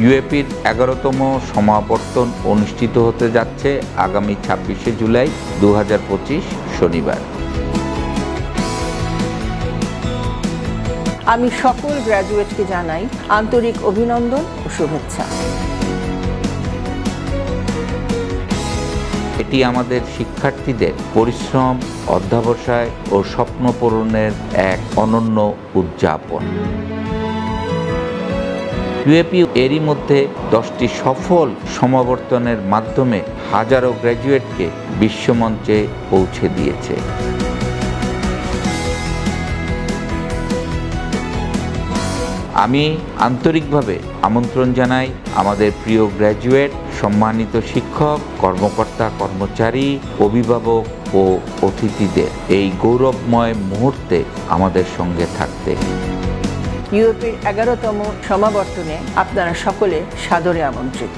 ইউএপির 11তম সমাবর্তন অনুষ্ঠিত হতে যাচ্ছে আগামী 26শে জুলাই 2025 শনিবার। আমি সকল গ্র্যাজুয়েটকে জানাই আন্তরিক অভিনন্দন ও শুভেচ্ছা। এটি আমাদের শিক্ষার্থীদের পরিশ্রম, অধ্যবসায় ও স্বপ্ন পূরণের এক অনন্য উদযাপন। ইউএপি এরই মধ্যে 10টি সফল সমাবর্তনের মাধ্যমে হাজারো গ্র্যাজুয়েটকে বিশ্বমঞ্চে পৌঁছে দিয়েছে। আমি আন্তরিকভাবে আমন্ত্রণ জানাই আমাদের প্রিয় গ্র্যাজুয়েট, সম্মানিত শিক্ষক, কর্মকর্তা, কর্মচারী, অভিভাবক ও অতিথিদের এই গৌরবময় মুহূর্তে আমাদের সঙ্গে থাকতে। ইউএপির 11তম সমাবর্তনে আপনারা সকলে সাদরে আমন্ত্রিত।